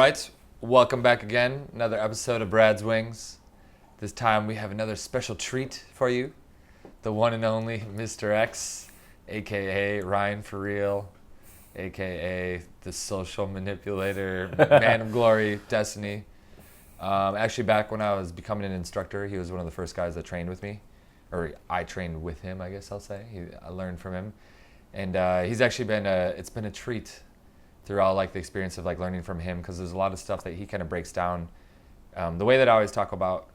right, welcome back again. Another episode of Brad's Wings. This time we have another special treat for you. The one and only Mr. X, aka Ryan For Real, aka the social manipulator, man of glory, Destiny. Actually, back when I was becoming an instructor, he was one of the first guys that trained with me. Or I trained with him, I guess I'll say. I learned from him. And he's actually it's been a treat throughout like the experience of like learning from him, because there's a lot of stuff that he kind of breaks down. The way that I always talk about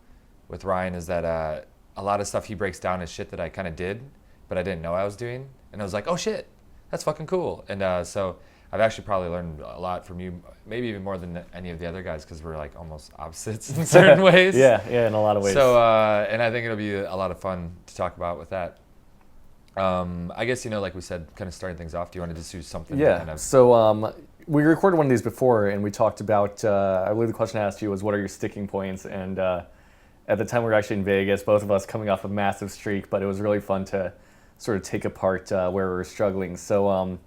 with Ryan is that a lot of stuff he breaks down is shit that I kind of did, but I didn't know I was doing. And I was like, oh shit, that's fucking cool. And so I've actually probably learned a lot from you, maybe even more than any of the other guys, because we're like almost opposites in certain ways. Yeah, in a lot of ways. So, and I think it'll be a lot of fun to talk about with that. I guess, like we said, kind of starting things off, do you want to just do something? Yeah, kind of... so we recorded one of these before, and we talked about, I believe the question I asked you was, what are your sticking points? And at the time we were actually in Vegas, both of us coming off a massive streak, but it was really fun to sort of take apart where we were struggling. So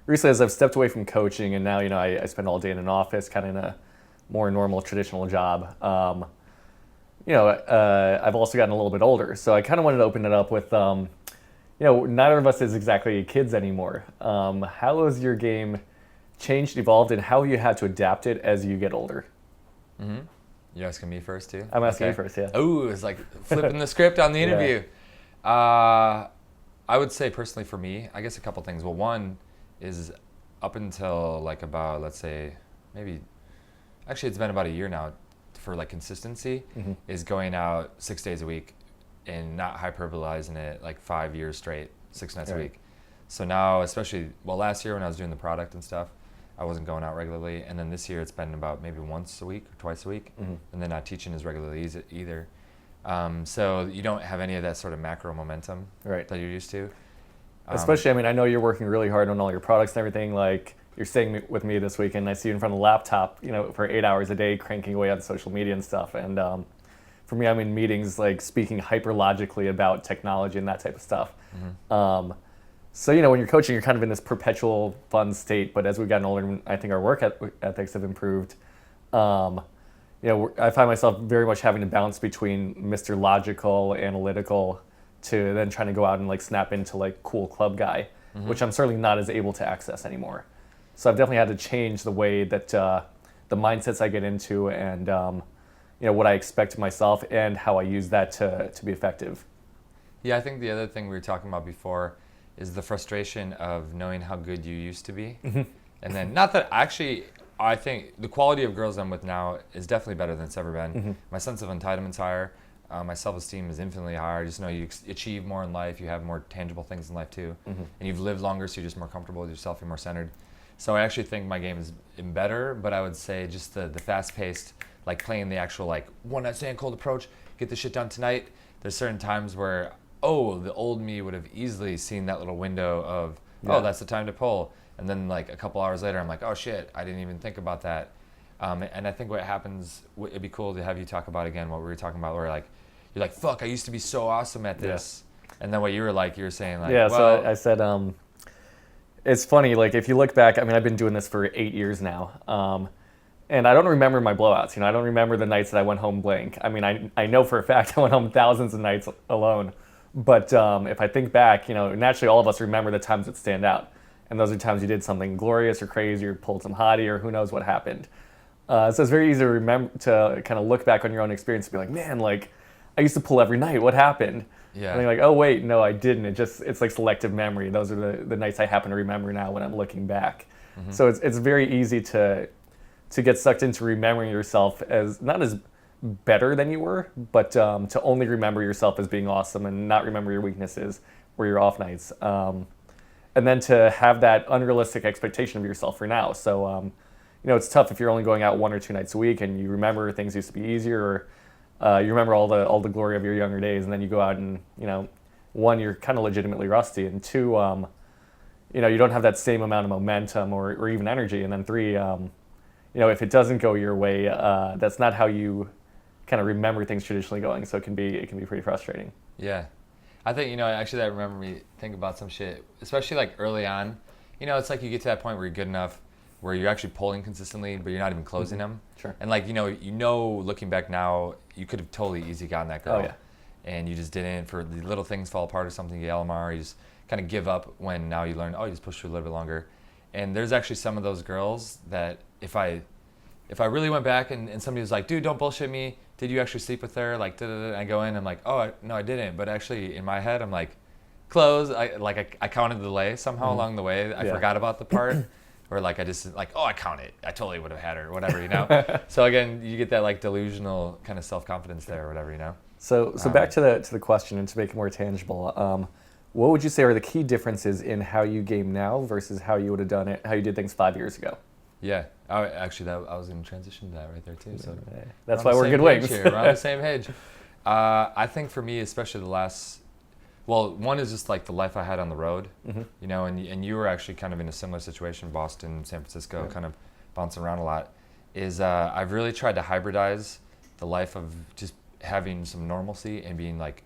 recently, as I've stepped away from coaching, and now, I spend all day in an office, kind of in a more normal, traditional job. I've also gotten a little bit older, so I kind of wanted to open it up with, neither of us is exactly kids anymore. How has your game changed, evolved, and how have you had to adapt it as you get older? Mm-hmm. You're asking me first, too? I'm asking you first, yeah. Oh, it's like flipping the script on the interview. Yeah. I would say personally for me, I guess a couple things. Well, one is up until like about, let's say, actually it's been about a year now for like consistency, is going out 6 days a week and not hyperbolizing it like 5 years straight, 6 nights a week. So now, especially, last year when I was doing the product and stuff, I wasn't going out regularly. And then this year it's been about maybe once a week or twice a week. And then not teaching as regularly either. So you don't have any of that sort of macro momentum that you're used to. Especially, I know you're working really hard on all your products and everything. Like, you're staying with me this weekend. I see you in front of the laptop, for 8 hours a day, cranking away on social media and stuff. And for me, I'm in meetings, like, speaking hyper-logically about technology and that type of stuff. So, when you're coaching, you're kind of in this perpetual fun state. But as we've gotten older, I think our work ethics have improved. I find myself very much having to balance between Mr. Logical, analytical, to then trying to go out and like snap into like cool club guy, which I'm certainly not as able to access anymore. So I've definitely had to change the way that the mindsets I get into and what I expect of myself and how I use that to be effective. Yeah, I think the other thing we were talking about before is the frustration of knowing how good you used to be. And then, not that actually, I think the quality of girls I'm with now is definitely better than it's ever been. My sense of entitlement's higher. My self-esteem is infinitely higher. I just know you achieve more in life. You have more tangible things in life too. And you've lived longer, so you're just more comfortable with yourself. You're more centered. So I actually think my game is better, but I would say just the fast-paced, like playing the actual like one-night stand cold approach, get this shit done tonight. There's certain times where, the old me would have easily seen that little window of, that's the time to pull. And then like a couple hours later, I'm like, oh shit, I didn't even think about that. And I think what happens, it'd be cool to have you talk about again what we were talking about, where like, you're like, fuck, I used to be so awesome at this. And then what you were saying like, so I said, it's funny, like if you look back, I've been doing this for 8 years now. And I don't remember my blowouts. I don't remember the nights that I went home blank. I know for a fact I went home thousands of nights alone. But if I think back, naturally all of us remember the times that stand out. And those are times you did something glorious or crazy or pulled some hottie or who knows what happened. So it's very easy to remember, to kind of look back on your own experience and be like, man, like I used to pull every night. What happened? Yeah. And you're like, oh wait, no, I didn't. It's like selective memory. Those are the nights I happen to remember now when I'm looking back. So it's very easy to get sucked into remembering yourself as not as better than you were, but to only remember yourself as being awesome and not remember your weaknesses or your off nights. And then to have that unrealistic expectation of yourself for now. So, it's tough if you're only going out 1 or 2 nights a week and you remember things used to be easier, or you remember all the glory of your younger days, and then you go out and, one, you're kind of legitimately rusty, and two, you don't have that same amount of momentum or even energy, and then three, if it doesn't go your way, that's not how you kind of remember things traditionally going, so it can be pretty frustrating. Yeah. I think, actually that remember me think about some shit, especially like early on. It's like you get to that point where you're good enough where you're actually pulling consistently, but you're not even closing them. Sure. And like, looking back now, you could have totally easy gotten that girl. Oh, yeah. And you just didn't, for the little things fall apart or something, you LMR, you just kind of give up when now you learn, oh, you just push through a little bit longer. And there's actually some of those girls that if I really went back and somebody was like, dude, don't bullshit me. Did you actually sleep with her? Like, da-da-da. I go in, I'm like, oh, no, I didn't. But actually in my head, I'm like, close. I counted the delay somehow along the way. I forgot about the part. Or like I just like, oh, I counted. I totally would have had her, whatever, So again, you get that like delusional kind of self-confidence there, or whatever. So back to the question, and to make it more tangible, what would you say are the key differences in how you game now versus how you would have done it, how you did things 5 years ago? Yeah, I was going to transition to that right there too. So that's why we're good wings. We're on the same page. I think for me, especially the last. Well, one is just like the life I had on the road, and you were actually kind of in a similar situation, Boston, San Francisco, kind of bouncing around a lot, is I've really tried to hybridize the life of just having some normalcy and being like,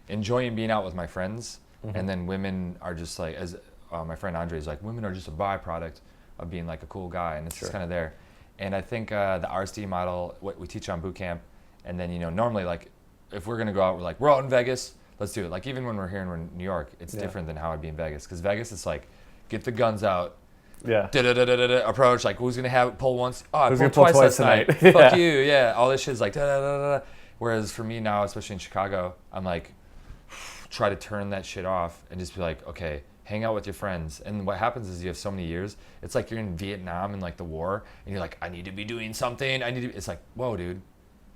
enjoying being out with my friends, and then women are just like, as my friend Andre is like, women are just a byproduct of being like a cool guy, and it's just kind of there. And I think the RSD model, what we teach on boot camp, and then, normally like, if we're gonna go out, we're out in Vegas, let's do it. Like even when we're here in New York, it's different than how I'd be in Vegas. Because Vegas, it's like, get the guns out. Yeah. Approach. Like who's gonna pull once? Oh, I who's pulled pull twice last night. Yeah. Fuck you. Yeah. All this shit's like da. Whereas for me now, especially in Chicago, I'm like, try to turn that shit off and just be like, okay, hang out with your friends. And what happens is you have so many years. It's like you're in Vietnam and like the war, and you're like, I need to be doing something. It's like, whoa, dude.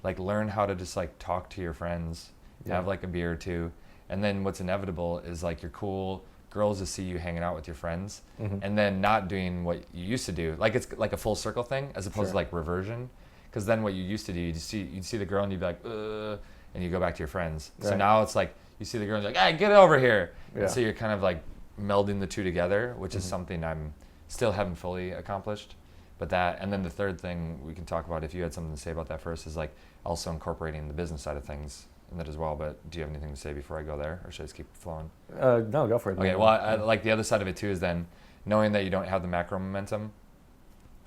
Like learn how to just like talk to your friends. Have like a beer or two, and then what's inevitable is like you're cool girls to see you hanging out with your friends, and then not doing what you used to do. Like it's like a full circle thing as opposed to like reversion, because then what you used to do, you'd see the girl and you'd be like, and you go back to your friends. Right. So now it's like you see the girl and you're like, hey, get over here. Yeah. And so you're kind of like melding the two together, which is something I'm still haven't fully accomplished. But that, and then the third thing we can talk about, if you had something to say about that first, is like also incorporating the business side of things in that as well. But do you have anything to say before I go there, or should I just keep flowing? No, go for it. Okay, well, I like the other side of it too is then knowing that you don't have the macro momentum.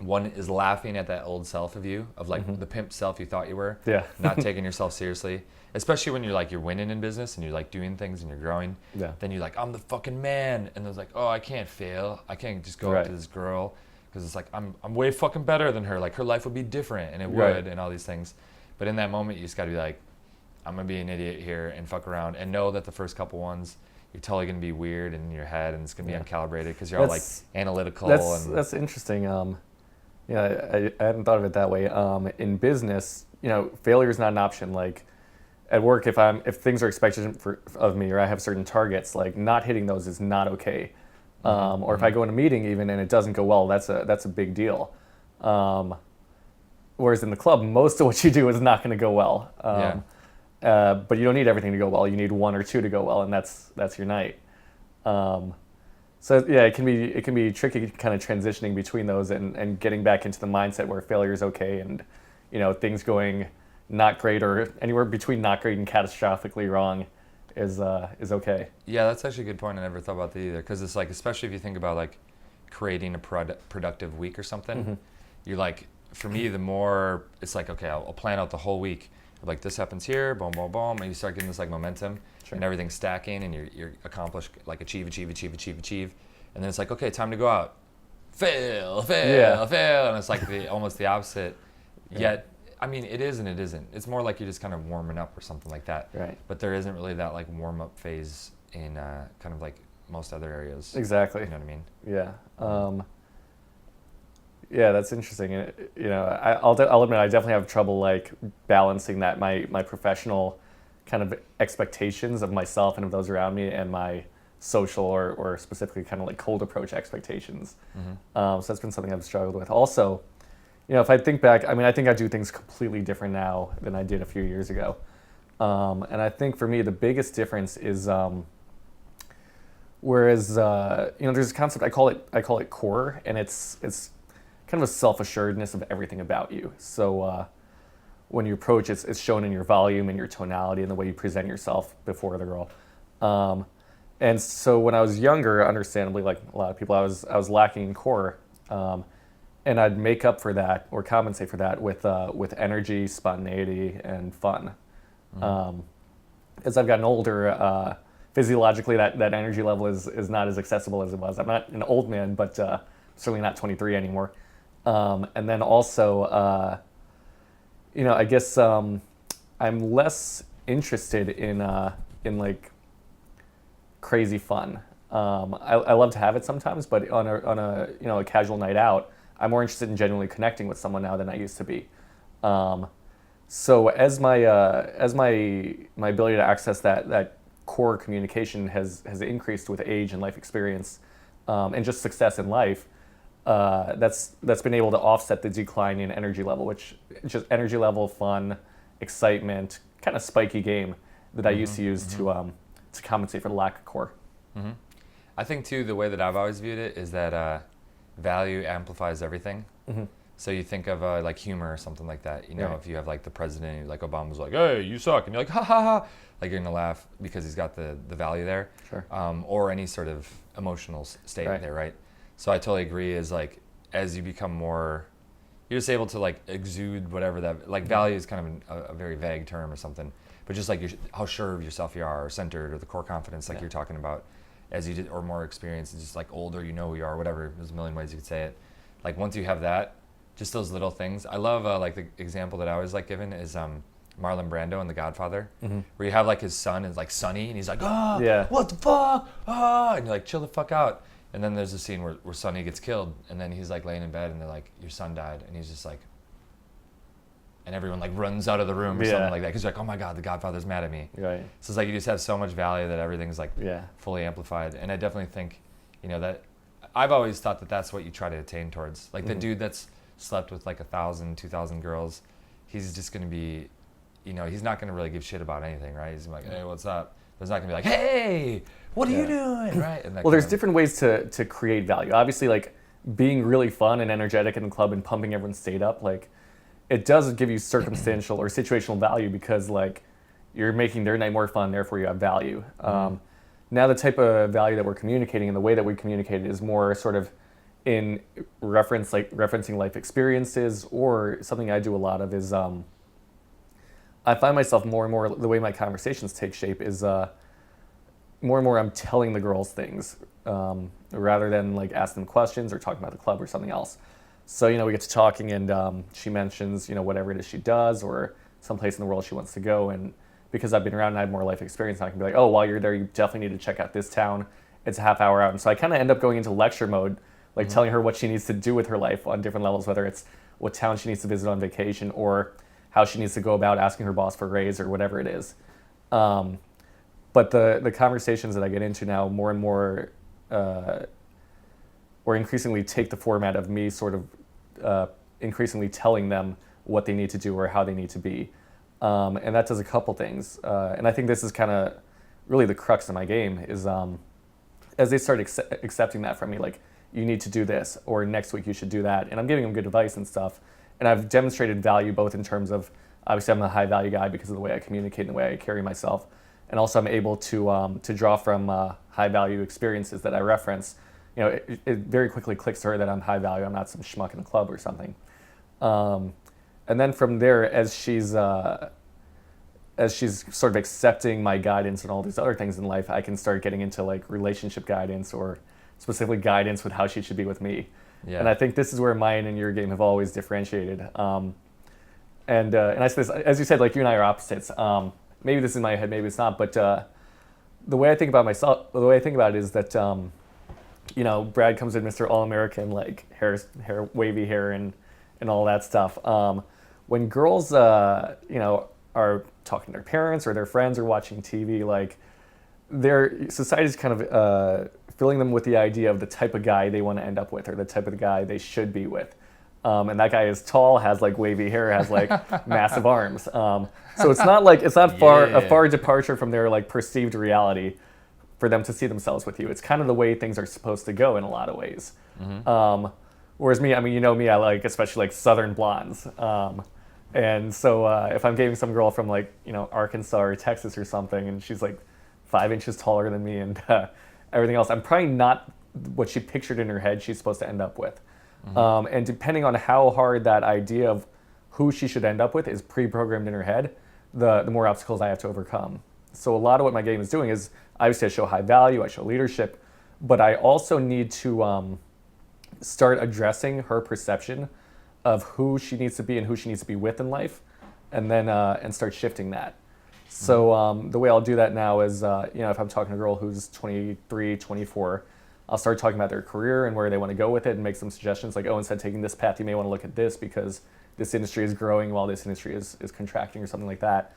One is laughing at that old self of you, of like the pimp self you thought you were. Yeah. Not taking yourself seriously, especially when you're winning in business and you're like doing things and you're growing. Yeah. Then you're like, I'm the fucking man, and there's like, oh, I can't fail. I can't just go up to this girl. Because it's like, I'm way fucking better than her. Like, her life would be different, and it would, and all these things. But in that moment, you just got to be like, I'm going to be an idiot here and fuck around. And know that the first couple ones, you're totally going to be weird in your head, and it's going to be uncalibrated because you're all, like, analytical. That's interesting. I hadn't thought of it that way. In business, failure is not an option. Like, at work, if things are expected of me, or I have certain targets, like, not hitting those is not okay. Or if I go in a meeting even and it doesn't go well, that's a big deal. Whereas in the club, most of what you do is not going to go well. But you don't need everything to go well. You need one or two to go well, and that's your night. So yeah, it can be tricky, kind of transitioning between those and getting back into the mindset where failure is okay, and things going not great or anywhere between not great and catastrophically wrong is okay. Yeah, that's actually a good point. I never thought about that either, because it's like, especially if you think about like creating a productive week or something, you're like, for me, the more it's like, okay, I'll plan out the whole week. Like, this happens here, boom, boom, boom, and you start getting this like momentum, and everything's stacking, and you're accomplished, like achieve, and then it's like, okay, time to go out, fail, and it's like almost the opposite. Yet, I mean, it is and it isn't. It's more like you're just kind of warming up or something like that. Right. But there isn't really that like warm up phase in kind of like most other areas. Exactly. You know what I mean? Yeah. Yeah, that's interesting. I'll admit I definitely have trouble like balancing that my professional kind of expectations of myself and of those around me, and my social or specifically kind of like cold approach expectations. So that's been something I've struggled with. Also, if I think back, I mean, I think I do things completely different now than I did a few years ago. And I think for me, the biggest difference is, whereas, there's a concept, I call it core, and it's kind of a self-assuredness of everything about you. So when you approach, it's shown in your volume and your tonality and the way you present yourself before the girl. And so when I was younger, understandably, like a lot of people, I was lacking in core. and I'd make up for that or compensate for that with energy, spontaneity, and fun. As I've gotten older, physiologically, that energy level is not as accessible as it was. I'm not an old man, but certainly not 23 anymore. And then also, I guess I'm less interested in like crazy fun. I love to have it sometimes, but on a casual night out, I'm more interested in genuinely connecting with someone now than I used to be. So as my ability to access that core communication has increased with age and life experience, and just success in life, that's been able to offset the decline in energy level, which just energy level, fun, excitement, kind of spiky game that I used to use to compensate for the lack of core. I think too the way that I've always viewed it is that value amplifies everything. So you think of like humor or something like that. Right. If you have like the president, like Obama's like, "Hey, you suck," and you're like, "Ha ha ha," like you're gonna laugh because he's got the value there. Sure. Or any sort of emotional state Right. there, right? So I totally agree. Is like as you become more, you're just able to like exude whatever that like value is kind of a very vague term or something, but just like how sure of yourself you are, or centered, or the core confidence like you're talking about, as you did, or more experience, just like older, you know who you are, whatever. There's a million ways you could say it. Like once you have that, just those little things. I love like the example that I always like given is Marlon Brando in The Godfather, where you have like his son is like Sonny, and he's like, "Oh, Yeah. what the fuck?" And you're like, "Chill the fuck out." And then there's a scene where Sonny gets killed, and then he's like laying in bed, and they're like, "Your son died," and he's just like, and everyone like runs out of the room or something like that, because you're like, "Oh my God, the Godfather's mad at me." Right. So it's like you just have so much value that everything's like Yeah. fully amplified. And I definitely think, that I've always thought that that's what you try to attain towards. Like the dude that's slept with like 1,000, 2,000 girls, he's just going to be, he's not going to really give shit about anything, right? He's gonna be like, "Hey, what's up?" There's not going to be like, "Hey, what are you doing?" Right? And Well, there's different ways to create value. Obviously, like being really fun and energetic in the club and pumping everyone's state up, like it does give you circumstantial or situational value because like you're making their night more fun, therefore you have value. Now the type of value that we're communicating and the way that we communicate it is more sort of in referencing life experiences, or something I do a lot of is I find myself more and more, the way my conversations take shape is more and more I'm telling the girls things rather than like asking them questions or talking about the club or something else. So, we get to talking and she mentions, whatever it is she does or someplace in the world she wants to go. And because I've been around and I have more life experience, I can be like, "Oh, while you're there, you definitely need to check out this town. It's a half hour out." And so I kind of end up going into lecture mode, like telling her what she needs to do with her life on different levels, whether it's what town she needs to visit on vacation or how she needs to go about asking her boss for a raise or whatever it is. But the conversations that I get into now more and more or increasingly take the format of me sort of increasingly telling them what they need to do or how they need to be. And that does a couple things. And I think this is kind of really the crux of my game is as they start accepting that from me, like, you need to do this, or next week you should do that. And I'm giving them good advice and stuff. And I've demonstrated value both in terms of, obviously I'm a high value guy because of the way I communicate and the way I carry myself. And also I'm able to draw from high value experiences that I reference. It very quickly clicks to her that I'm high value. I'm not some schmuck in the club or something. And then from there, as she's sort of accepting my guidance and all these other things in life, I can start getting into like relationship guidance or specifically guidance with how she should be with me. Yeah. And I think this is where mine and your game have always differentiated. And I say this, as you said, like you and I are opposites. Maybe this is in my head, maybe it's not. But the way I think about myself, the way I think about it is that, Brad comes in Mr. All-American, like hair, wavy hair and all that stuff. When girls, are talking to their parents or their friends or watching TV, like their society's kind of filling them with the idea of the type of guy they want to end up with or the type of guy they should be with. And that guy is tall, has like wavy hair, has like massive arms. So it's not a far departure from their like perceived reality for them to see themselves with you. It's kind of the way things are supposed to go in a lot of ways. Whereas me, I like especially like Southern blondes. And so if I'm dating some girl from like, Arkansas or Texas or something, and she's like 5 inches taller than me and everything else, I'm probably not what she pictured in her head she's supposed to end up with. And depending on how hard that idea of who she should end up with is pre-programmed in her head, the more obstacles I have to overcome. So a lot of what my game is doing is, obviously I show high value, I show leadership, but I also need to start addressing her perception of who she needs to be and who she needs to be with in life, and then and start shifting that. So the way I'll do that now is, if I'm talking to a girl who's 23, 24, I'll start talking about their career and where they want to go with it and make some suggestions like, oh, instead of taking this path, you may want to look at this because this industry is growing while this industry is contracting or something like that.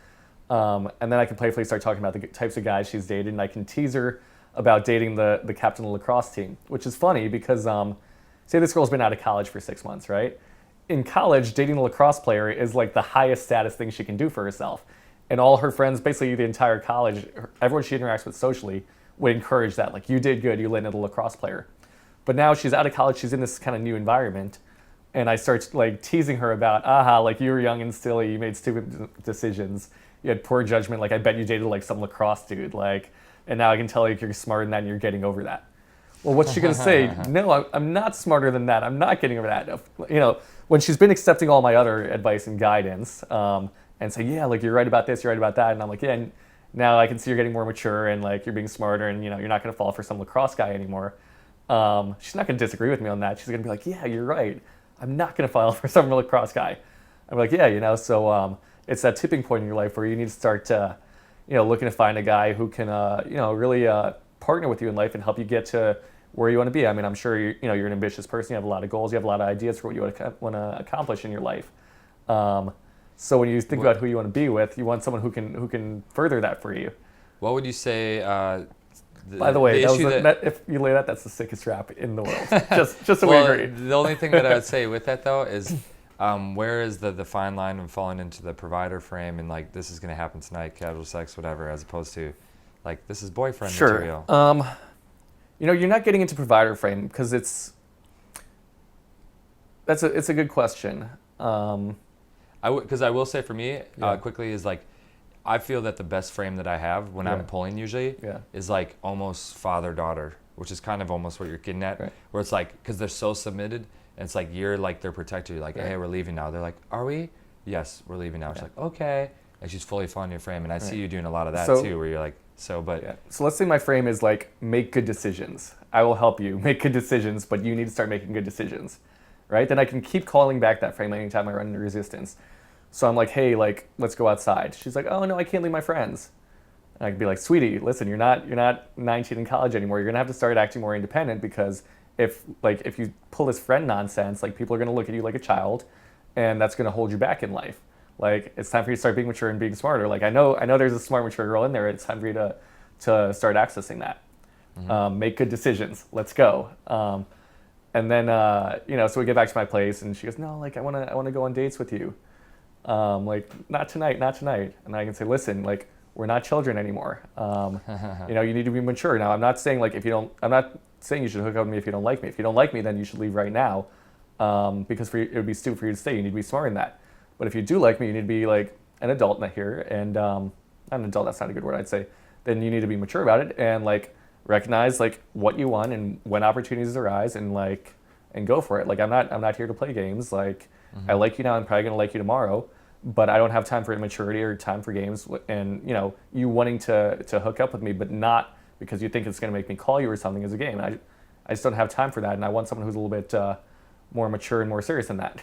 And then I can playfully start talking about the types of guys she's dated, and I can tease her about dating the captain of the lacrosse team, which is funny because say this girl's been out of college for 6 months, right? In college, dating a lacrosse player is like the highest status thing she can do for herself. And all her friends, basically the entire college, everyone she interacts with socially would encourage that. Like, you did good, you landed a lacrosse player. But now she's out of college, she's in this kind of new environment. And I start like teasing her about, like you were young and silly, you made stupid decisions, you had poor judgment, like I bet you dated like some lacrosse dude, like, and now I can tell you're smarter than that and you're getting over that. Well, what's she gonna say? No, I'm not smarter than that, I'm not getting over that. When she's been accepting all my other advice and guidance, and say, yeah, like you're right about this, you're right about that, and I'm like, yeah, and now I can see you're getting more mature and like you're being smarter and you're not gonna fall for some lacrosse guy anymore. She's not gonna disagree with me on that. She's gonna be like, yeah, you're right. I'm not going to fall for some lacrosse guy. I'm like, yeah, so it's that tipping point in your life where you need to start, looking to find a guy who can, really partner with you in life and help you get to where you want to be. I mean, I'm sure you're an ambitious person. You have a lot of goals. You have a lot of ideas for what you want to accomplish in your life. So when you think about who you want to be with, you want someone who can further that for you. What would you say? By the way, if you lay that's the sickest rap in the world. just so we agree. The only thing that I would say with that though is, where is the fine line of falling into the provider frame and like this is going to happen tonight, casual sex, whatever, as opposed to like this is boyfriend material. You're not getting into provider frame because it's a good question. Because I will say for me, quickly is like, I feel that the best frame that I have when I'm pulling usually is like almost father-daughter, which is kind of almost what you're getting at, where it's like, because they're so submitted, and it's like you're like their protector. You're like, hey, we're leaving now. They're like, are we? Yes, we're leaving now. She's like, okay. And she's fully following your frame. And I see you doing a lot of that too, where you're like, So let's say my frame is like, make good decisions. I will help you make good decisions, but you need to start making good decisions, right? Then I can keep calling back that frame anytime I run into resistance. So I'm like, hey, like, let's go outside. She's like, oh no, I can't leave my friends. And I could be like, sweetie, listen, you're not 19 in college anymore. You're gonna have to start acting more independent because if you pull this friend nonsense, like people are gonna look at you like a child, and that's gonna hold you back in life. Like it's time for you to start being mature and being smarter. Like I know there's a smart, mature girl in there. It's time for you to start accessing that. Mm-hmm. Make good decisions. Let's go. And then so we get back to my place, and she goes, no, like I wanna go on dates with you. Like not tonight. And I can say, listen, like we're not children anymore. You need to be mature. Now I'm not saying like I'm not saying you should hook up with me if you don't like me. If you don't like me, then you should leave right now. Because it would be stupid for you to stay. You need to be smart in that. But if you do like me, you need to be like an adult in here, and not an adult. That's not a good word. I'd say. Then you need to be mature about it and like recognize like what you want and when opportunities arise and go for it. Like I'm not here to play games. Like I like you now. I'm probably gonna like you tomorrow, but I don't have time for immaturity or time for games. And you wanting to hook up with me, but not because you think it's gonna make me call you or something as a game. I just don't have time for that, and I want someone who's a little bit more mature and more serious than that.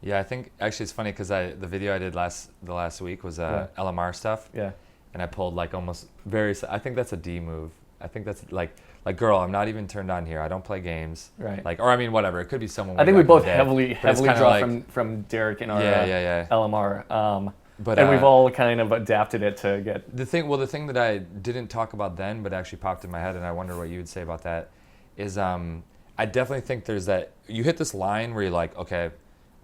Yeah, I think actually it's funny because the video I did the last week was LMR stuff. Yeah. And I pulled like almost I think that's a D move. I think that's like girl, I'm not even turned on here. I don't play games. Right. Like, or I mean, whatever. It could be someone. I think we both heavily draw from Derek in our LMR. And we've all kind of adapted it to get the thing. Well, the thing that I didn't talk about then, but actually popped in my head, and I wonder what you would say about that, is I definitely think there's that you hit this line where you're like, okay,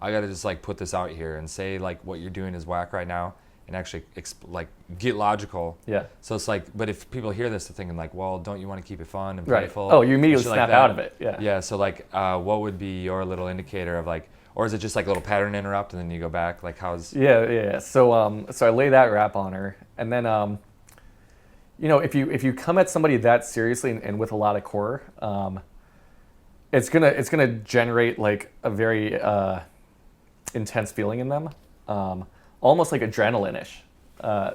I got to just like put this out here and say like what you're doing is whack right now, and actually get logical. Yeah. So it's like, but if people hear this, they're thinking like, well, don't you want to keep it fun and playful? Oh, you immediately snap out of it. Yeah. Yeah. So like, what would be your little indicator of like, or is it just like a little pattern interrupt and then you go back? Like how's? Yeah. So I lay that rap on her, and then if you come at somebody that seriously and with a lot of core, it's gonna generate like a very intense feeling in them, almost like adrenaline-ish. Yeah,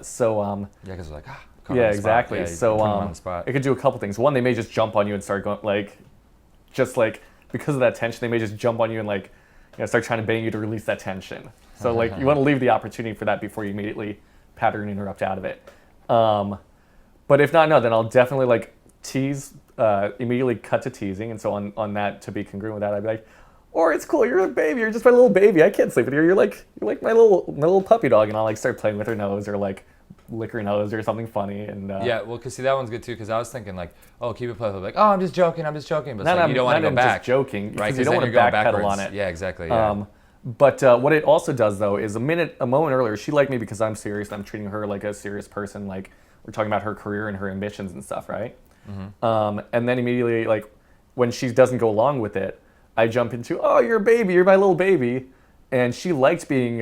because like caught Yeah, on the spot. exactly. Yeah, So put 'em on the spot. it could do a couple things. One, they may just jump on you and start going just like because of that tension, they may just jump on you and start trying to bang you to release that tension. So like you want to leave the opportunity for that before you immediately pattern interrupt out of it. But if not, no, then I'll definitely like tease, immediately cut to teasing. And so on that, to be congruent with that, I'd be like, or it's cool, you're a baby, you're just my little baby, I can't sleep with you. You're like my little puppy dog, and I'll like start playing with her nose or like lick her nose or something funny. And Yeah, well, because see, that one's good too, because I was thinking like, oh, keep it playful, like, oh, I'm just joking, but it's not, like, you don't want to go not back. just joking, Right, because you because don't then want you're to going backpedal backwards. on it. Yeah, exactly. Yeah. But what it also does though is a moment earlier, she liked me because I'm serious and I'm treating her like a serious person. Like we're talking about her career and her ambitions and stuff, right? And then immediately, like when she doesn't go along with it, I jump into, oh, you're a baby, you're my little baby, and she liked being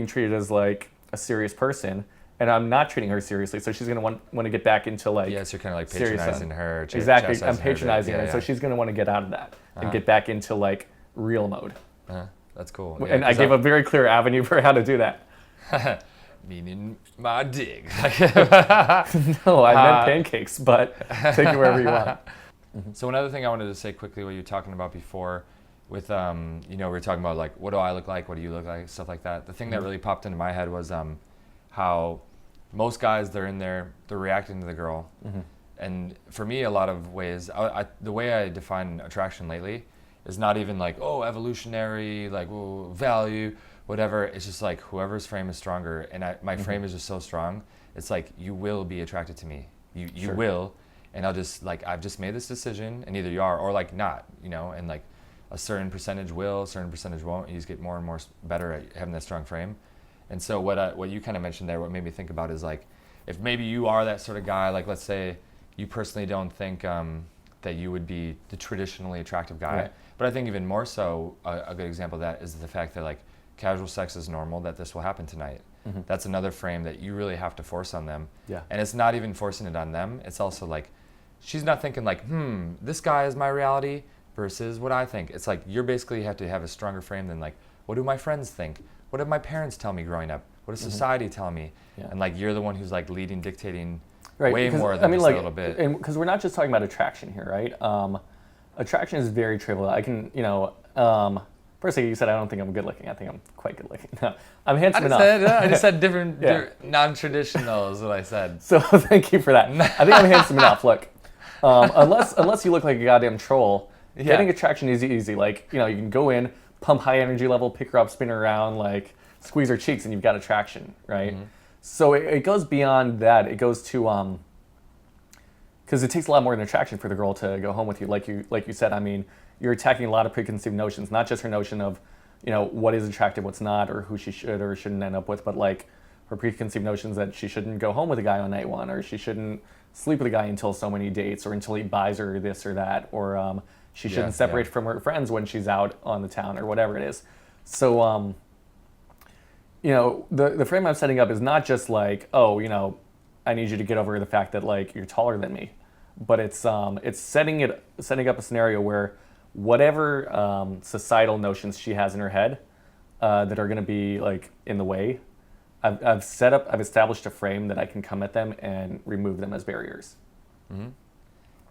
treated as like a serious person, and I'm not treating her seriously, so she's gonna want to get back into like Yeah, so you're kind of like serious patronizing her. exactly, chastising I'm her, patronizing her, yeah. so she's gonna want to get out of that and get back into like real mode. That's cool. And I gave a very clear avenue for how to do that. Meaning my dick. No, I meant pancakes, but take it wherever you want. So another thing I wanted to say quickly, what you were talking about before, with we were talking about like, what do I look like, what do you look like, stuff like that. The thing that really popped into my head was how most guys, they're in there, they're reacting to the girl, and for me, a lot of ways, the way I define attraction lately is not even like, oh, evolutionary, like, oh, value, whatever. It's just like whoever's frame is stronger, and my frame is just so strong. It's like you will be attracted to me. You Sure. will, and I'll just like I've just made this decision, and either you are or like not, and like a certain percentage will, a certain percentage won't. You just get more and more better at having that strong frame. And so what you kind of mentioned there, what made me think about is like, if maybe you are that sort of guy, like let's say you personally don't think that you would be the traditionally attractive guy, Right. but I think even more so, a good example of that is the fact that like casual sex is normal, that this will happen tonight. That's another frame that you really have to force on them. Yeah. And it's not even forcing it on them. It's also like, she's not thinking like, this guy is my reality versus what I think. It's like you basically have to have a stronger frame than like, what do my friends think? What did my parents tell me growing up? What does society tell me? Yeah. And like you're the one who's like leading, dictating Right, way because, more than just like, a little bit. and because we're not just talking about attraction here, right? Attraction is very trivial. I can, firstly, you said I don't think I'm good looking. I think I'm quite good looking. No, I'm handsome enough. I just said different, Yeah. non-traditional is what I said. So thank you for that. I think I'm handsome enough. Look, unless you look like a goddamn troll, getting attraction is easy. Like you can go in, pump high energy level, pick her up, spin her around, like squeeze her cheeks, and you've got attraction, right? So it goes beyond that. It goes to because it takes a lot more than attraction for the girl to go home with you. Like you said, I mean, you're attacking a lot of preconceived notions, not just her notion of what is attractive, what's not, or who she should or shouldn't end up with, but like her preconceived notions that she shouldn't go home with a guy on night one, or she shouldn't sleep with a guy until so many dates, or until he buys her this or that, or she shouldn't separate from her friends when she's out on the town, or whatever it is. So the frame I'm setting up is not just like, oh, I need you to get over the fact that like you're taller than me, but it's setting up a scenario where whatever societal notions she has in her head that are going to be like in the way, I've established a frame that I can come at them and remove them as barriers.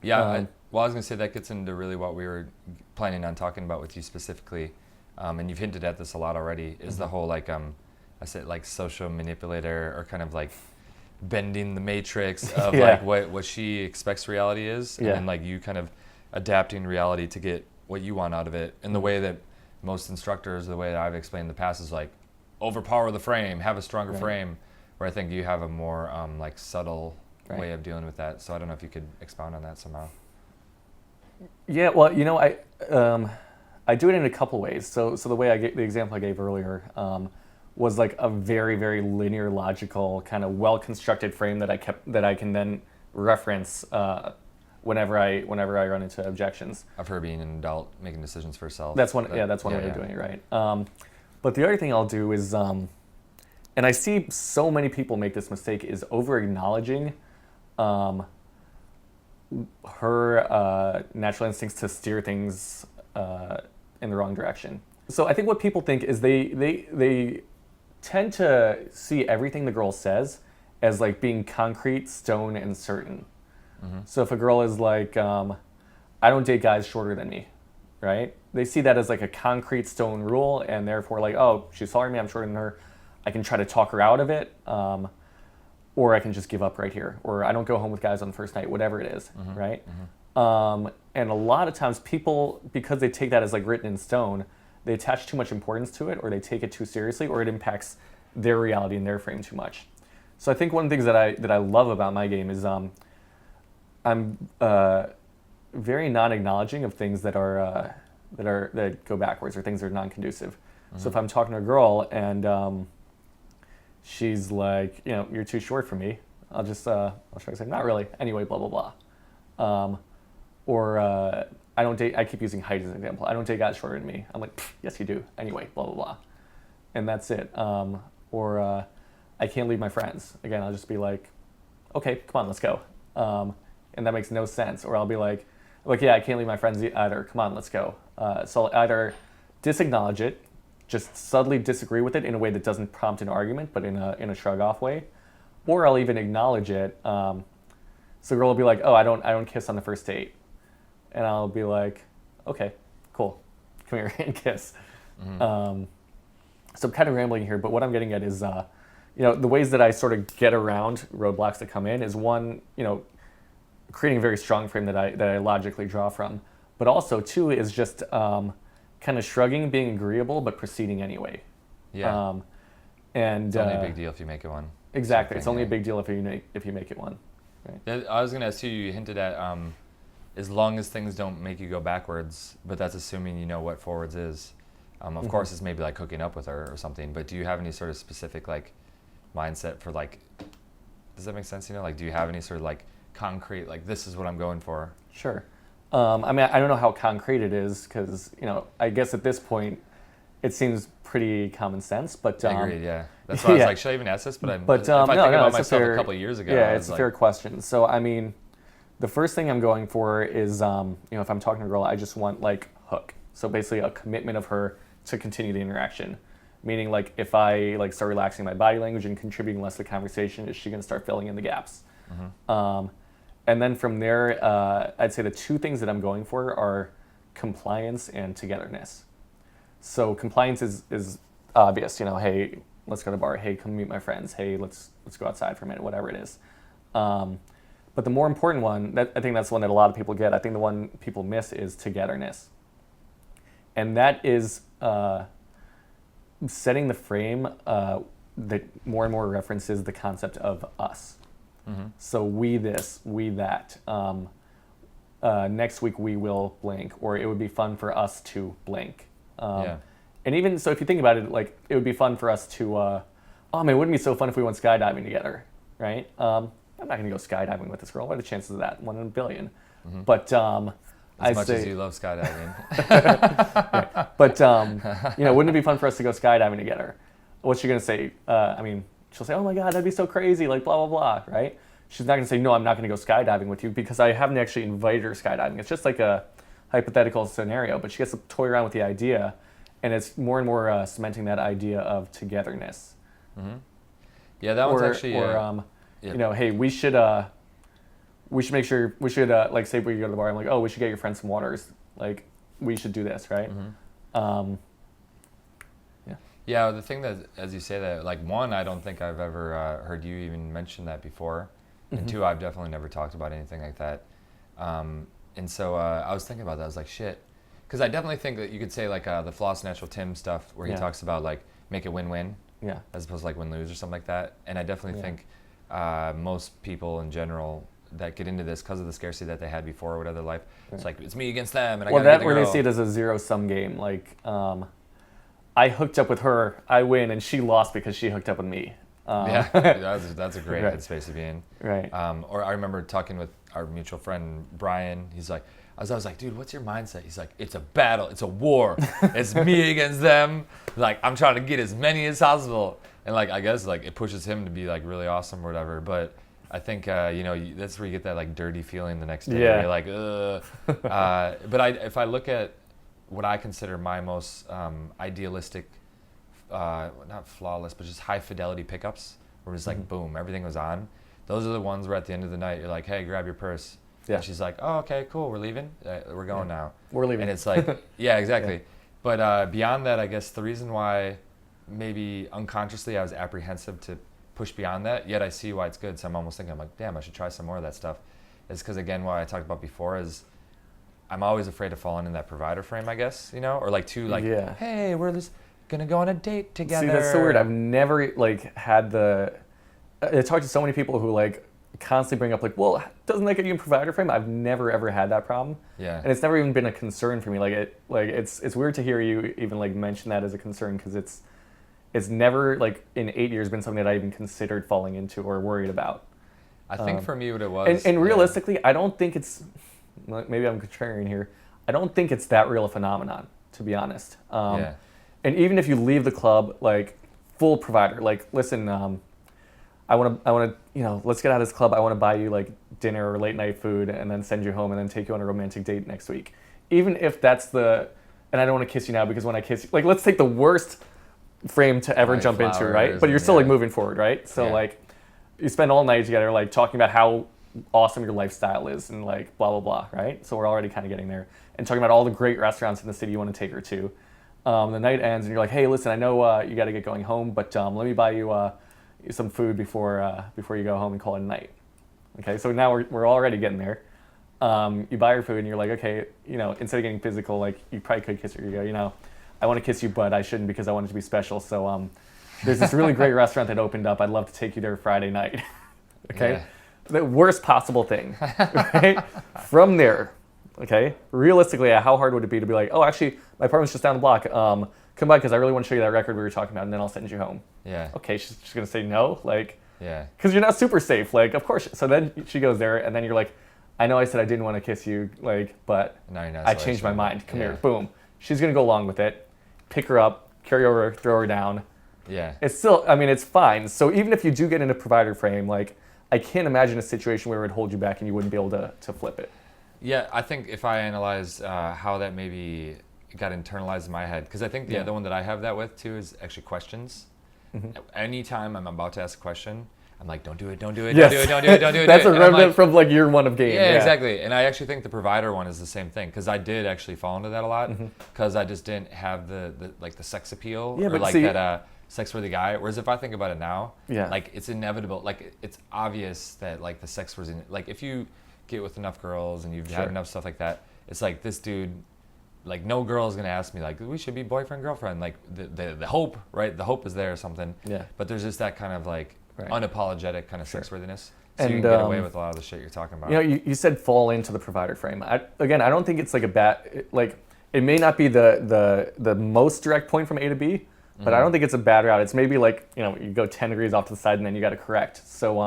Yeah, I was going to say that gets into really what we were planning on talking about with you specifically, and you've hinted at this a lot already, is the whole like, I said like social manipulator, or kind of like bending the matrix of like what she expects reality is, and then like you kind of adapting reality to get what you want out of it. And the way that most instructors, the way that I've explained in the past, is like overpower the frame, have a stronger frame, where I think you have a more like subtle way of dealing with that. So I don't know if you could expound on that somehow. Yeah, well, I do it in a couple ways. So the way the example I gave earlier was like a very, very linear, logical, kind of well-constructed frame that I can then reference whenever I run into objections. Of her being an adult, making decisions for herself. That's one way of doing it, right? But the other thing I'll do is, and I see so many people make this mistake, is over-acknowledging her natural instincts to steer things in the wrong direction. So I think what people think is they tend to see everything the girl says as like being concrete, stone, and certain. So if a girl is like, I don't date guys shorter than me, right? They see that as like a concrete stone rule, and therefore like, oh, she's taller than me, I'm shorter than her. I can try to talk her out of it, or I can just give up right here, or I don't go home with guys on the first night, whatever it is, right? And a lot of times people, because they take that as like written in stone, they attach too much importance to it, or they take it too seriously, or it impacts their reality and their frame too much. So I think one of the things that I love about my game is I'm very non-acknowledging of things that go backwards, or things that are non-conducive. So if I'm talking to a girl and she's like, you're too short for me, I'll try to say, not really. Anyway, blah blah blah. I keep using height as an example. I don't date guys shorter than me. I'm like, yes you do. Anyway, blah blah blah, and that's it. I can't leave my friends. Again, I'll just be like, okay, come on, let's go. And that makes no sense. Or I'll be like, yeah, I can't leave my friends either. Come on, let's go. So I'll either disacknowledge it, just subtly disagree with it in a way that doesn't prompt an argument, but in a shrug off way, or I'll even acknowledge it. So the girl will be like, oh, I don't kiss on the first date, and I'll be like, okay, cool, come here and kiss. So I'm kind of rambling here, but what I'm getting at is, the ways that I sort of get around roadblocks that come in is one, creating a very strong frame that I logically draw from, but also two is just kind of shrugging, being agreeable, but proceeding anyway. Yeah. And it's only a big deal if you make it one. Exactly. It's only a big deal if you make it one. Right? I was going to ask you hinted at as long as things don't make you go backwards, but that's assuming you know what forwards is. Of course, it's maybe like hooking up with her or something, but do you have any sort of specific like mindset for like, does that make sense? Like, do you have any sort of like concrete, like this is what I'm going for? Sure. I mean, I don't know how concrete it is because, I guess at this point it seems pretty common sense, but... Agreed, yeah. That's why I was like, should I even ask this? But if I think about myself a couple of years ago... Yeah, it's a fair question. So, I mean, the first thing I'm going for is, if I'm talking to a girl, I just want, like, hook. So basically a commitment of her to continue the interaction. Meaning, like, if I, like, start relaxing my body language and contributing less to the conversation, is she going to start filling in the gaps? And then from there, I'd say the two things that I'm going for are compliance and togetherness. So compliance is obvious, hey, let's go to the bar. Hey, come meet my friends. Hey, let's go outside for a minute, whatever it is. But the more important one, I think that's the one that a lot of people get. I think the one people miss is togetherness. And that is setting the frame that more and more references the concept of us. So we this, we that. Next week we will blank, or it would be fun for us to blank. And even so, if you think about it, like it would be fun for us to. Oh man, wouldn't it be so fun if we went skydiving together, right? I'm not going to go skydiving with this girl. What are the chances of that? 1 in a billion. But as much as you love skydiving. Yeah. But wouldn't it be fun for us to go skydiving together? What's she going to say? She'll say, oh my God, that'd be so crazy, like blah, blah, blah, right? She's not going to say, no, I'm not going to go skydiving with you because I haven't actually invited her skydiving. It's just like a hypothetical scenario, but she gets to toy around with the idea, and it's more and more cementing that idea of togetherness. Yeah, that one's actually... hey, we should make sure, like say we go to the bar, I'm like, oh, we should get your friend some waters. Like, we should do this, right? Yeah, the thing that, as you say that, like one, I don't think I've ever heard you even mention that before. And two, I've definitely never talked about anything like that. And so I was thinking about that. I was like, shit. Because I definitely think that you could say like the Floss Natural Tim stuff where he talks about like make it win-win as opposed to like win-lose or something like that. And I definitely think most people in general that get into this because of the scarcity that they had before with other life, it's like, it's me against them. And I gotta get the girl. Where they see it as a zero-sum game. Like, I hooked up with her, I win, and she lost because she hooked up with me. That's a great headspace to be in. Right. Or I remember talking with our mutual friend Brian. He's like, I was like, dude, what's your mindset? He's like, it's a battle, it's a war, it's me against them. Like, I'm trying to get as many as possible, and like I guess like it pushes him to be like really awesome or whatever. But I think that's where you get that like dirty feeling the next day. Yeah. Where you're like, ugh. But if I look at what I consider my most idealistic, not flawless, but just high fidelity pickups, where it's like boom, everything was on. Those are the ones where at the end of the night you're like, hey, grab your purse. Yeah. And she's like, oh, okay, cool, we're leaving. We're going now. We're leaving. And it's like, yeah, exactly. Yeah. But beyond that, I guess the reason why maybe unconsciously I was apprehensive to push beyond that, yet I see why it's good. So I'm almost thinking, I'm like, damn, I should try some more of that stuff. Is because, again, what I talked about before is I'm always afraid of falling in that provider frame, I guess, you know? Or like too, like, hey, we're just going to go on a date together. See, that's so weird. I've never, like, had the... I talked to so many people who, like, constantly bring up, like, well, doesn't that get you in provider frame? I've never, ever had that problem. Yeah. And it's never even been a concern for me. It's weird to hear you even, like, mention that as a concern, because it's never, like, in 8 years been something that I even considered falling into or worried about. I think for me what it was... And realistically, I don't think it's... Maybe I'm contrarian here. I don't think it's that real a phenomenon, to be honest. Yeah. And even if you leave the club, like, full provider, like, listen, I want to, you know, let's get out of this club. I want to buy you, like, dinner or late night food and then send you home and then take you on a romantic date next week. Even if that's the... And I don't want to kiss you now because when I kiss you... Like, let's take the worst frame to ever jump into, right? But you're still, like, moving forward, right? So, like... You spend all night together, like, talking about how awesome your lifestyle is and, like, blah, blah, blah, right? So we're already kind of getting there. And talking about all the great restaurants in the city you want to take her to. The night ends and you're like, hey, listen, I know you got to get going home, but let me buy you some food before you go home and call it a night. Okay, so now we're already getting there. You buy her food and you're like, okay, you know, instead of getting physical, like, you probably could kiss her. You go, you know, I want to kiss you, but I shouldn't because I want it to be special. So, there's this really great restaurant that opened up. I'd love to take you there Friday night. Okay? Yeah. The worst possible thing. Right? From there, okay? Realistically, how hard would it be to be like, oh, actually, my apartment's just down the block. Come by because I really want to show you that record we were talking about, and then I'll send you home. Yeah. Okay, she's going to say no? Like, yeah. Because you're not super safe. Like, of course. So then she goes there, and then you're like, I know I said I didn't want to kiss you, like, but No, you're not I so changed my sure. mind. Come Yeah. here. Boom. She's going to go along with it. Pick her up, carry over, throw her down. Yeah. It's still, I mean, it's fine. So even if you do get in a provider frame, like, I can't imagine a situation where it would hold you back and you wouldn't be able to flip it. Yeah, I think if I analyze how that maybe got internalized in my head, because I think the other one that I have that with too is actually questions. Anytime I'm about to ask a question, I'm like, don't do it, don't do it, Yes. don't do it, don't do it, don't do it. That's a And I'm remnant like, from, like, year one of game. yeah, exactly. And I actually think the provider one is the same thing, because I did actually fall into that a lot, because I just didn't have the like the sex appeal Yeah, or but like see- that sex-worthy guy. Whereas if I think about it now, Yeah. like it's inevitable, like it's obvious that like the sex was in, like if you get with enough girls and you've had Sure. enough stuff like that, it's like this dude, like no girl is gonna ask me like we should be boyfriend girlfriend. Like the hope, right? The hope is there or something. Yeah. But there's just that kind of like Right. unapologetic kind of Sure. sex-worthiness. So And, you can get away with a lot of the shit you're talking about. You know, you said fall into the provider frame. I don't think it's like a bad, like, it may not be the most direct point from A to B, but I don't think it's a bad route. It's maybe like, you know, you go 10 degrees off to the side and then you got to correct. So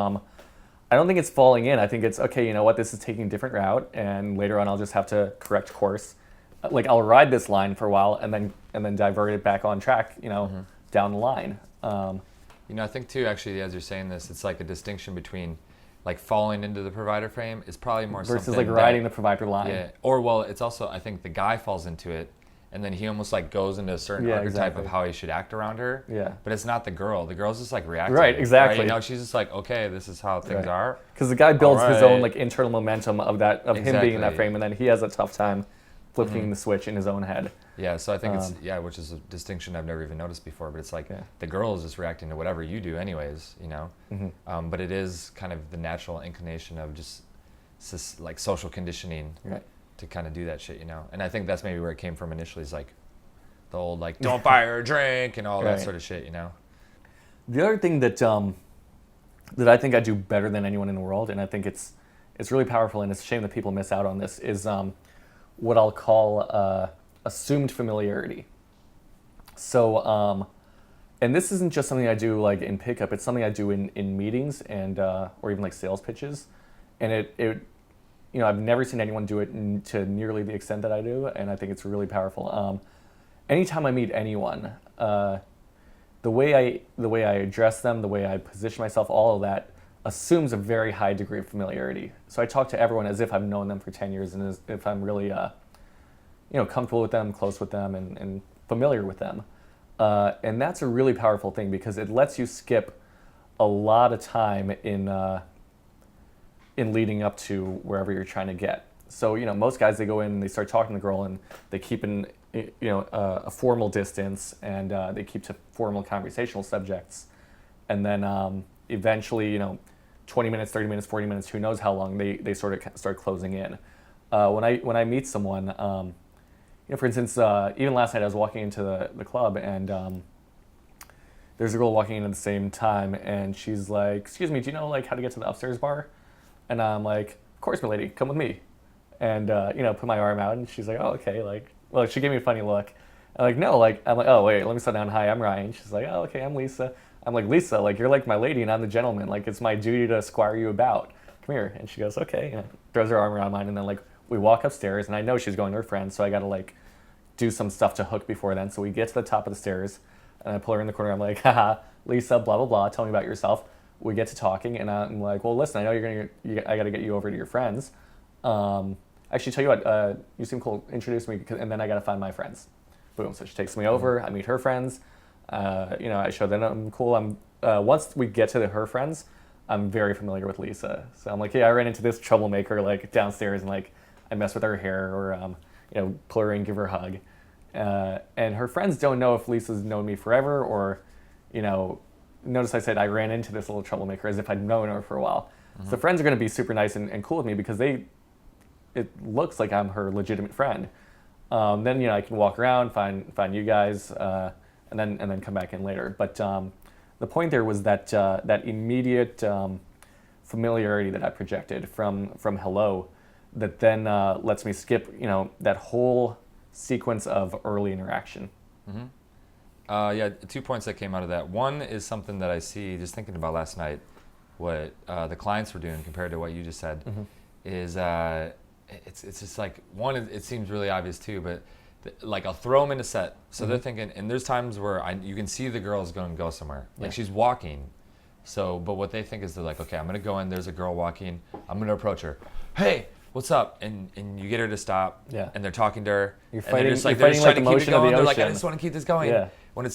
I don't think it's falling in. I think it's, okay, you know what, this is taking a different route, and later on I'll just have to correct course. Like, I'll ride this line for a while and then divert it back on track, you know, down the line. You know, I think too, actually, as you're saying this, it's like a distinction between like falling into the provider frame is probably more Versus something like riding that, the provider line. Yeah. Or, well, it's also, I think the guy falls into it and then he almost like goes into a certain Yeah, archetype exactly. of how he should act around her. Yeah. But it's not the girl. The girl's just like reacting. Right, exactly. You know, she's just like, okay, this is how things Right. are. Because the guy builds his own, Alright. like, internal momentum of him being in that Exactly. frame, and then he has a tough time flipping the switch in his own head. Yeah, so I think it's, which is a distinction I've never even noticed before, but it's like the girl is just reacting to whatever you do anyways, you know? But it is kind of the natural inclination of just like social conditioning Right. to kind of do that shit, you know? And I think that's maybe where it came from initially, is like the old, like, don't buy her a drink and all Right. that sort of shit, you know? The other thing that that I think I do better than anyone in the world, and I think it's really powerful, and it's a shame that people miss out on this, is what I'll call assumed familiarity. So, and this isn't just something I do like in pickup, it's something I do in meetings and or even like sales pitches. And it you know, I've never seen anyone do it to nearly the extent that I do, and I think it's really powerful. Anytime I meet anyone, the way I address them, the way I position myself, all of that assumes a very high degree of familiarity. So I talk to everyone as if I've known them for 10 years and as if I'm really, comfortable with them, close with them, and familiar with them. And that's a really powerful thing because it lets you skip a lot of time in leading up to wherever you're trying to get. So, most guys, they go in and they start talking to the girl and they keep a formal distance and they keep to formal conversational subjects. And then eventually, 20 minutes, 30 minutes, 40 minutes, who knows how long, they sort of start closing in. When I meet someone, for instance, even last night I was walking into the club and there's a girl walking in at the same time and she's like, "Excuse me, do you know how to get to the upstairs bar?" And I'm like, "Of course, my lady, come with me." And put my arm out and she's like, "Oh, okay." She gave me a funny look. I'm like, "No," I'm like, "Oh, wait, let me slow down. Hi, I'm Ryan." She's like, "Oh, okay, I'm Lisa." I'm like, "Lisa, you're like my lady and I'm the gentleman. It's my duty to squire you about. Come here." And she goes, "Okay." Throws her arm around mine and then we walk upstairs and I know she's going to her friends, so I gotta do some stuff to hook before then. So we get to the top of the stairs and I pull her in the corner. I'm like, "Haha, Lisa, blah, blah, blah. Tell me about yourself." We get to talking and I'm like, "Well, listen, I know I gotta get you over to your friends. Actually, tell you what, you seem cool. Introduce me, and then I gotta find my friends." Boom. So she takes me over. I meet her friends. I show them I'm cool. Once we get to her friends, I'm very familiar with Lisa. So I'm like, "Yeah, I ran into this troublemaker downstairs, and I mess with her hair, or pull her in, give her a hug." And her friends don't know if Lisa's known me forever, or notice I said I ran into this little troublemaker as if I'd known her for a while. Mm-hmm. So the friends are going to be super nice and cool with me because it looks like I'm her legitimate friend. Then I can walk around, find you guys, and then come back in later. But the point there was that that immediate familiarity that I projected from hello, that then lets me skip that whole sequence of early interaction. Mm-hmm. 2 points that came out of that. One is something that I see just thinking about last night, what the clients were doing compared to what you just said, mm-hmm. is it's just one, it seems really obvious too, but I'll throw them in a set. So mm-hmm. they're thinking, and there's times where you can see the girl's going to go somewhere. She's walking. So, but what they think is they're like, "Okay, I'm going to go in, there's a girl walking, I'm going to approach her. Hey, what's up?" And you get her to stop, and they're talking to her. You're fighting, and they're just trying to the keep it motion of the going. They're ocean. like, "I just want to keep this going." Yeah. When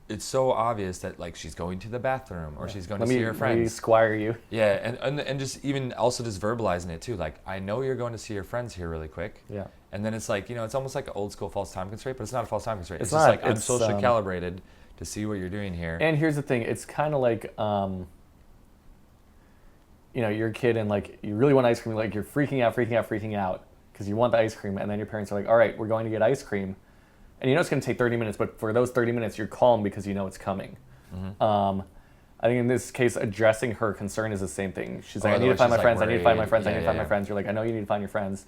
it's so obvious that she's going to the bathroom or she's going to see her friends. Let me squire you. Yeah, and just even also just verbalizing it too. I know you're going to see your friends here really quick. Yeah. And then it's it's almost like an old school false time constraint, but it's not a false time constraint. It's just not. I'm socially calibrated to see what you're doing here. And here's the thing, it's kind of like, you're a kid and you really want ice cream, you're freaking out because you want the ice cream, and then your parents are like, "All right, we're going to get ice cream." And it's going to take 30 minutes, but for those 30 minutes, you're calm because it's coming. Mm-hmm. I think in this case, addressing her concern is the same thing. She's like, "I need to find my friends, I need to find my friends, I need to find my friends." You're like, "I know you need to find your friends,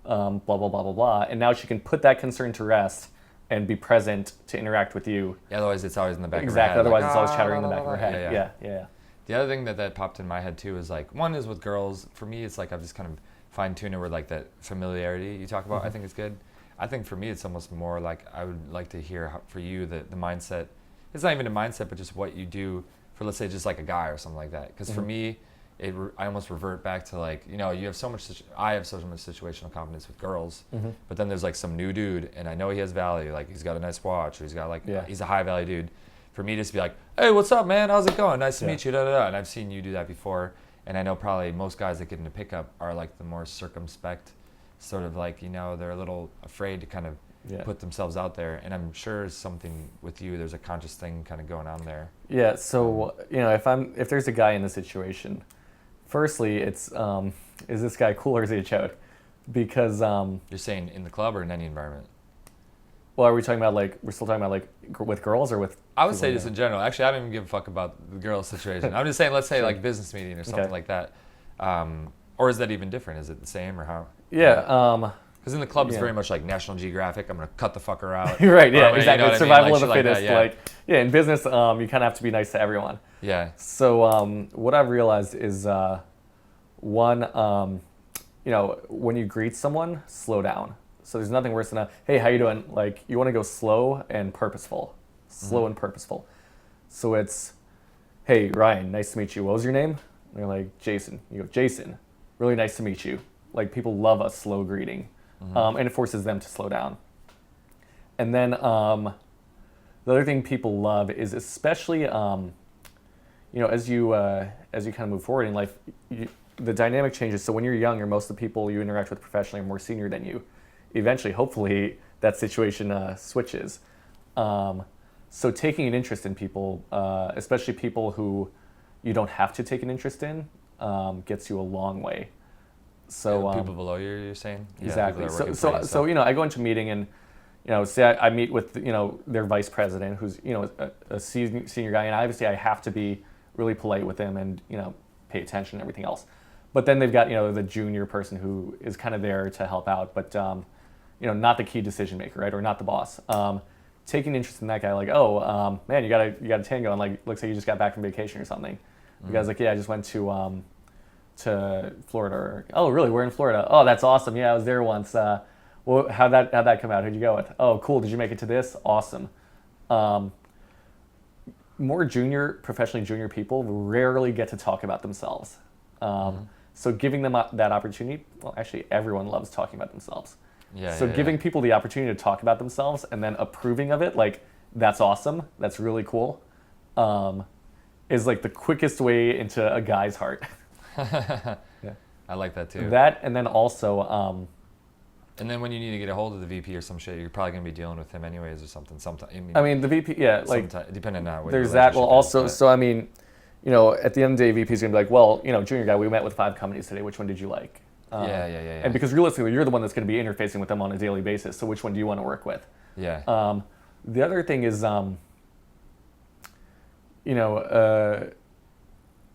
blah, blah, blah, blah, blah." And now she can put that concern to rest and be present to interact with you. Yeah, otherwise it's always in the back of her head. Exactly, otherwise it's always chattering in the back of her head. Yeah. The other thing that popped in my head too is one is with girls. For me, it's I've just kind of fine-tuned it where that familiarity you talk about, mm-hmm. I think is good. I think for me, it's almost more I would like to hear for you the mindset. It's not even a mindset, but just what you do for, let's say, just a guy or something like that. Because mm-hmm. for me, I almost revert back to you have so much. I have so much situational confidence with girls, mm-hmm. but then there's some new dude, and I know he has value. He's got a nice watch, or he's got he's a high value dude. For me, just to be like, "Hey, what's up, man? How's it going? Nice to meet you." Da, da, da. And I've seen you do that before, and I know probably most guys that get into pickup are the more circumspect. Sort of they're a little afraid to kind of put themselves out there, and I'm sure something with you, there's a conscious thing kind of going on there. Yeah. So if there's a guy in the situation, firstly, it's is this guy cool or is he a chode? Because you're saying in the club or in any environment. Well, are we talking about we're still talking about with girls or with? I would say just in general. Actually, I don't even give a fuck about the girl situation. I'm just saying, let's say business meeting or something like that. Or is that even different? Is it the same or how? Yeah. Because in the club, it's very much National Geographic. I'm going to cut the fucker out. Right, yeah, exactly. It's survival of the fittest. In business, you kind of have to be nice to everyone. Yeah. So what I've realized is, one, when you greet someone, slow down. So there's nothing worse than "Hey, how you doing?" You want to go slow and purposeful. Slow mm-hmm. and purposeful. So it's, "Hey, Ryan, nice to meet you. What was your name?" And they're like, "Jason." You go, "Jason, really nice to meet you." People love a slow greeting. and it forces them to slow down. And then the other thing people love is especially as you kind of move forward in life, the dynamic changes. So when you're younger, most of the people you interact with professionally are more senior than you. Eventually, hopefully, that situation switches. So taking an interest in people, especially people who you don't have to take an interest in, gets you a long way. So people below you, you're saying? Exactly. Yeah, So I go into a meeting and say I meet with their vice president, who's a senior guy, and obviously I have to be really polite with him and pay attention and everything else. But then they've got the junior person who is kind of there to help out, but not the key decision maker, right, or not the boss. Taking interest in that guy, like, man, you got a tan going, like, looks like you just got back from vacation or something. The guy's like, yeah, I just went to Florida. Or, oh, really? We're in Florida. Oh, that's awesome. Yeah, I was there once. Well, how'd that come out? Who'd you go with? Oh, cool. Did you make it to this? Awesome. More professionally junior people rarely get to talk about themselves. So giving them that opportunity, well, actually, everyone loves talking about themselves. Giving people the opportunity to talk about themselves and then approving of it, like, that's awesome, that's really cool, is like the quickest way into a guy's heart. Yeah. I like that too. That, and then also... and then when you need to get a hold of the VP or some shit, you're probably going to be dealing with him anyways or something. I mean, the VP, yeah, like... depending on what there's that, well, also, so I mean, at the end of the day, VP's going to be like, well, junior guy, we met with 5 companies today, which one did you like? Yeah. And because realistically, you're the one that's going to be interfacing with them on a daily basis, so which one do you want to work with? Yeah. The other thing is,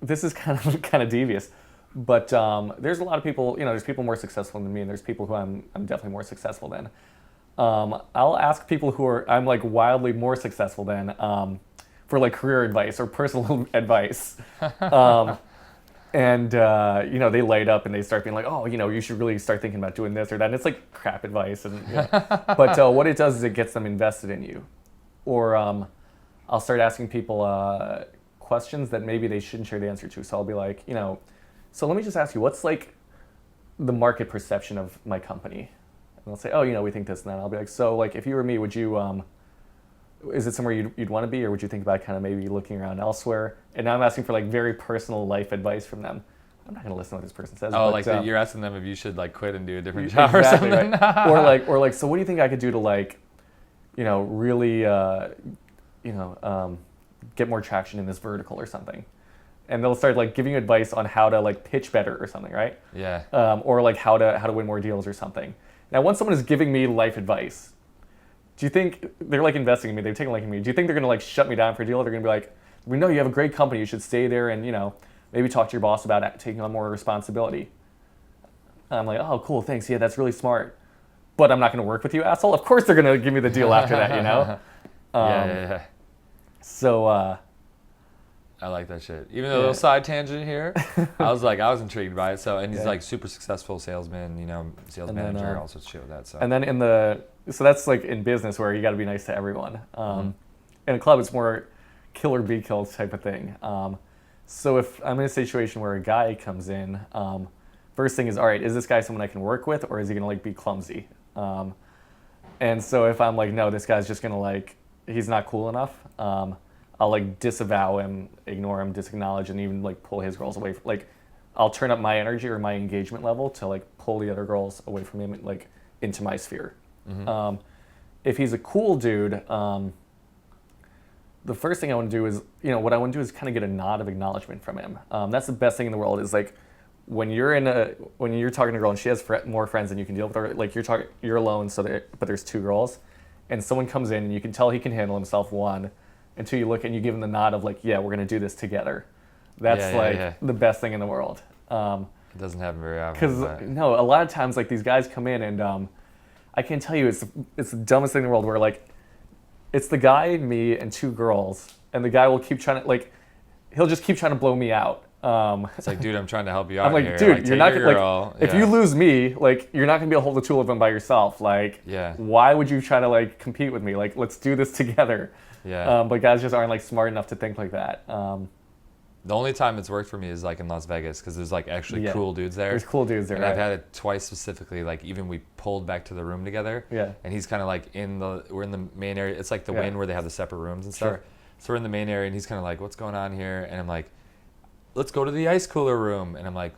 this is kind of devious, but there's a lot of people, there's people more successful than me, and there's people who I'm definitely more successful than. I'll ask people who I'm like wildly more successful than for like career advice or personal advice. And they light up and they start being like, oh, you should really start thinking about doing this or that. And it's like crap advice. But what it does is it gets them invested in you. Or I'll start asking people questions that maybe they shouldn't share the answer to. So I'll be like, so let me just ask you, what's like the market perception of my company? And they'll say, oh, we think this and that. I'll be like, so like if you were me, would you, is it somewhere you'd want to be, or would you think about kind of maybe looking around elsewhere? And now I'm asking for like very personal life advice from them. I'm not going to listen to what this person says. Oh, but, you're asking them if you should like quit and do a different job or something. Right. or like, so what do you think I could do to like, really, get more traction in this vertical or something? And they'll start like giving you advice on how to like pitch better or something, right? Yeah. Or like how to win more deals or something. Now, once someone is giving me life advice, do you think they're like investing in me? They've taken a liking to me. Do you think they're gonna like shut me down for a deal? They're gonna be like, we know you have a great company. You should stay there and maybe talk to your boss about taking on more responsibility. I'm like, oh, cool, thanks. Yeah, that's really smart. But I'm not gonna work with you, asshole. Of course they're gonna give me the deal after that, Yeah. So. I like that shit. Even a little side tangent here, I was intrigued by it. So, and he's like super successful salesman, sales manager, all sorts of shit with that. So. And then so that's like in business where you got to be nice to everyone. In a club, it's more kill or be killed type of thing. So if I'm in a situation where a guy comes in, first thing is, all right, is this guy someone I can work with, or is he gonna like be clumsy? And so if I'm like, no, this guy's just gonna like, he's not cool enough. I'll like disavow him, ignore him, disacknowledge, and even like pull his girls away. Like, I'll turn up my energy or my engagement level to like pull the other girls away from him, like into my sphere. If he's a cool dude, the first thing I want to do is, what I want to do is kind of get a nod of acknowledgement from him. That's the best thing in the world. Is like when you're talking to a girl and she has more friends than you can deal with, or like you're alone, but there's 2 girls, and someone comes in and you can tell he can handle himself, one. Until you look and you give them the nod of like, yeah, we're gonna do this together. That's the best thing in the world. It doesn't happen very often. Because no, a lot of times like these guys come in and I can tell you it's the dumbest thing in the world where like it's the guy, me, and 2 girls, and the guy will keep trying to like he'll just keep trying to blow me out. It's like, dude, I'm trying to help you out. I'm like, here. dude, like, you're not gonna if you lose me, like you're not gonna be able to hold the two of them by yourself. Like, why would you try to like compete with me? Like, let's do this together. Yeah. But guys just aren't like smart enough to think like that. The only time it's worked for me is like in Las Vegas because there's like actually Yeah. cool dudes there. There's cool dudes there, And I've right? had it twice specifically. Like even we pulled back to the room together. Yeah. And he's kind of like we're in the main area. It's like the Yeah. Wynn where they have the separate rooms and stuff. Sure. So we're in the main area and he's kind of like, what's going on here? And I'm like, let's go to the ice cooler room. And I'm like,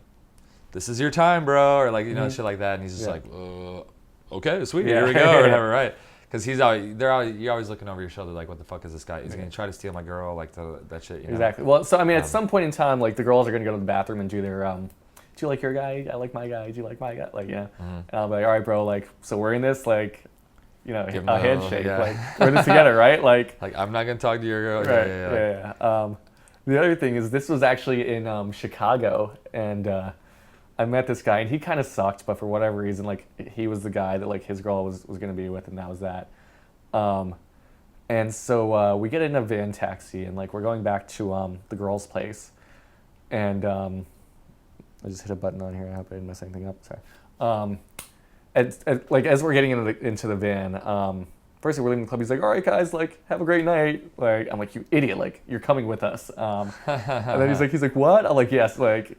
this is your time, bro. Or like, you know, shit like that. And he's just Yeah. like, okay, sweet, Yeah. here we go, or whatever, right? Because you're always looking over your shoulder, like, what the fuck is this guy? He's gonna try to steal my girl, like that shit. You know? Exactly. Well, so I mean, at some point in time, like the girls are gonna go to the bathroom and do their, do you like your guy? I like my guy. Do you like my guy? Like, yeah. And I'll be like, all right, bro. Like, so we're in this, like, you know, Give 'em a a little- handshake. yeah. Like, we're in this together, right? Like, Like, I'm not gonna talk to your girl. right. Yeah. The other thing is, this was actually in Chicago, and I met this guy, and he kind of sucked, but for whatever reason, like, he was the guy that like his girl was gonna be with, and that was that. And so we get in a van taxi, and like we're going back to the girl's place, and I just hit a button on here. I hope I didn't mess anything up. Sorry. Like as we're getting into the van, first we're leaving the club. He's like, "All right, guys, like have a great night." Like I'm like, "You idiot! Like you're coming with us." And then he's like, "What?" I'm like, "Yes." Like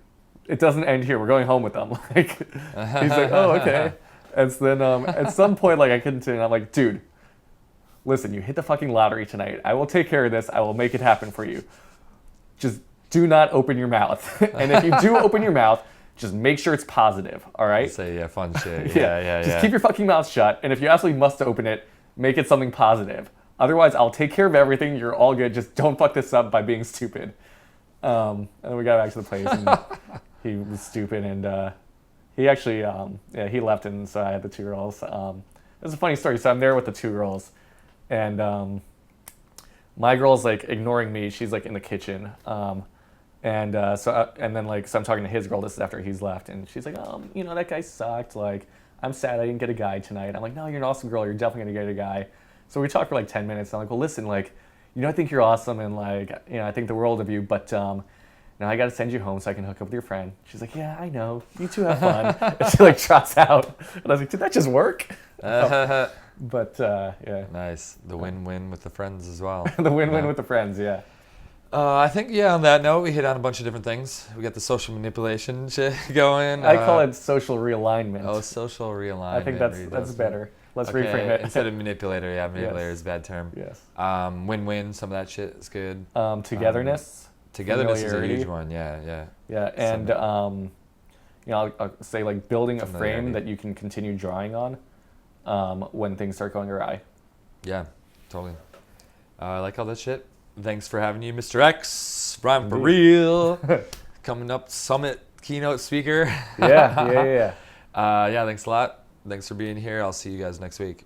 it doesn't end here. We're going home with them. Like he's like, "Oh, okay." And so then at some point, like I couldn't. And I'm like, "Dude, listen, you hit the fucking lottery tonight. I will take care of this. I will make it happen for you. Just do not open your mouth. And if you do open your mouth, just make sure it's positive, all right?" Say fun shit. Yeah. Just keep your fucking mouth shut. And if you absolutely must open it, make it something positive. Otherwise, I'll take care of everything. You're all good. Just don't fuck this up by being stupid. And then we got back to the place, and he was stupid, and he actually, he left, and so I had the two girls. It was a funny story. So I'm there with the two girls, and my girl's like ignoring me. She's like in the kitchen, and then so I'm talking to his girl. This is after he's left, and she's like, you know, that guy sucked. Like, I'm sad I didn't get a guy tonight. I'm like, no, you're an awesome girl. You're definitely gonna get a guy. So we talked for like 10 minutes. And I'm like, well, listen, like, you know, I think you're awesome, and like, you know, I think the world of you, but now I gotta send you home so I can hook up with your friend. She's like, yeah, I know. You two have fun. And she like trots out, and I was like, did that just work? But yeah. Nice. The win-win with the friends as well. The win-win Yeah. with the friends, yeah. I think, on that note, we hit on a bunch of different things. We got the social manipulation shit going. I call it social realignment. Oh, social realignment. I think that's better. Let's Okay, reframe it. instead of manipulator, manipulator Yes. is a bad term. Yes. Win-win, some of that shit is good. Togetherness. Togetherness is a familiarity. huge one, yeah. Yeah, and you know, I'll say like building a frame Familiarity. that you can continue drawing on when things start going awry. Yeah, totally. I like all that shit. Thanks for having you, Mr. X. Ryan for real. Coming up, Summit keynote speaker. Yeah. Yeah, thanks a lot. Thanks for being here. I'll see you guys next week.